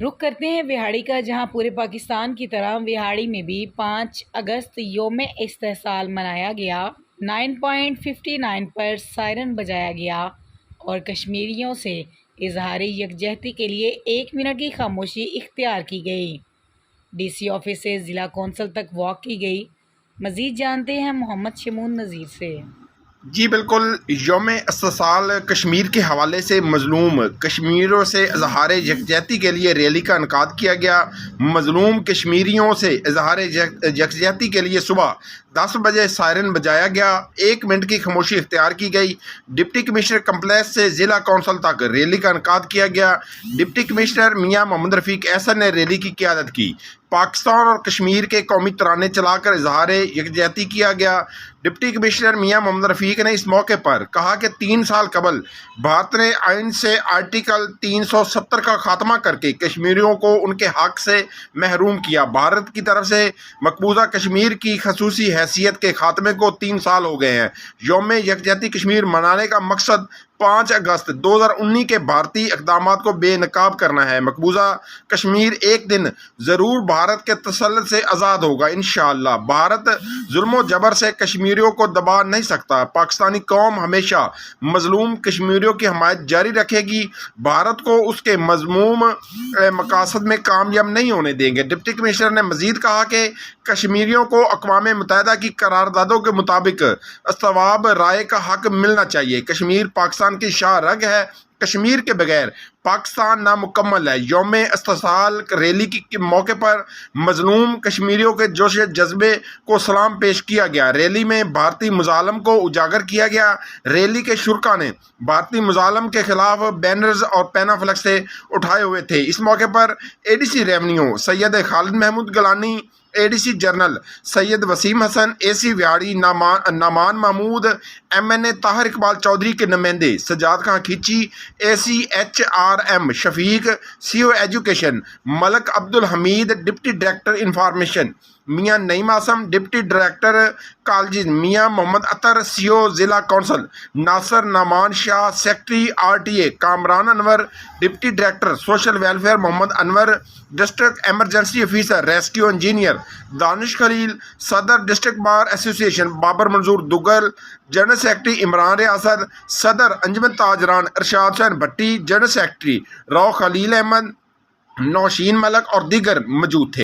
رخ کرتے ہیں وہاڑی کا، جہاں پورے پاکستان کی طرح وہاڑی میں بھی 5 اگست یوم استحصال منایا گیا۔ 9:59 پر سائرن بجایا گیا اور کشمیریوں سے اظہار یکجہتی کے لیے 1 منٹ کی خاموشی اختیار کی گئی۔ ڈی سی آفس سے ضلع کونسل تک واک کی گئی۔ مزید جانتے ہیں محمد شمون نذیر سے۔ جی بالکل، یوم استحصال کشمیر کے حوالے سے مظلوم کشمیریوں سے اظہار یکجہتی کے لیے ریلی کا انعقاد کیا گیا۔ مظلوم کشمیریوں سے اظہار یکجہتی کے لیے صبح 10 بجے سائرن بجایا گیا، 1 منٹ کی خاموشی اختیار کی گئی۔ ڈپٹی کمشنر کمپلیکس سے ضلع کونسل تک ریلی کا انعقاد کیا گیا۔ ڈپٹی کمشنر میاں محمد رفیق احسن نے ریلی کی قیادت کی۔ پاکستان اور کشمیر کے قومی ترانے چلا کر اظہار یکجہتی کیا گیا۔ ڈپٹی کمشنر میاں محمد رفیق نے اس موقع پر کہا کہ 3 سال قبل بھارت نے آئین سے آرٹیکل 370 کا خاتمہ کر کے کشمیریوں کو ان کے حق سے محروم کیا۔ بھارت کی طرف سے مقبوضہ کشمیر کی خصوصی حیثیت کے خاتمے کو 3 سال ہو گئے ہیں۔ یوم یکجہتی کشمیر منانے کا مقصد 5 اگست 2019 کے بھارتی اقدامات کو بے نقاب کرنا ہے۔ مقبوضہ کشمیر ایک دن ضرور بھارت کے تسلط سے آزاد ہوگا انشاءاللہ۔ بھارت ظلم و جبر سے کشمیریوں کو دبا نہیں سکتا۔ پاکستانی قوم ہمیشہ مظلوم کشمیریوں کی حمایت جاری رکھے گی۔ بھارت کو اس کے مذموم مقاصد میں کامیاب نہیں ہونے دیں گے۔ ڈپٹی کمشنر نے مزید کہا کہ کشمیریوں کو اقوام متحدہ کی قراردادوں کے مطابق استواب رائے کا حق ملنا چاہیے۔ کشمیر پاکستان کی شاہ رگ ہے۔ کشمیر کے بغیر پاکستان نامکمل ہے۔ یوم استحصال ریلی کے موقع پر مظلوم کشمیریوں کے جوش جذبے کو سلام پیش کیا گیا۔ ریلی میں بھارتی مظالم کو اجاگر کیا گیا۔ ریلی کے شرکا نے بھارتی مظالم کے خلاف بینرز اور پینا فلیکس اٹھائے ہوئے تھے۔ اس موقع پر A D C revenue Syed Khalid Mahmood Gilani, A D C general Syed Waseem Hassan, A C Vehari Noman Mahmood, M N A Tahir Iqbal Chaudhry کے نمائندے Sajjad Khan Khichi, A C H R M Shafiq, C O education Malik Abdul Hameed, deputy director information Mian Naeem Asim, deputy director colleges Mian Muhammad Attar, C O ضلع council Nasir Noman Shah, secretary R T اے Kamran Anwar, deputy director social welfare Muhammad Anwar, district emergency officer rescue engineer Danish Khalil, صدر district bar association Babar Manzoor Dugal, general secretary Imran Riasat, صدر انجمن تاجران Irshad Hussain Bhatti, general secretary رو خلیل احمد، نوشین ملک اور دیگر موجود تھے۔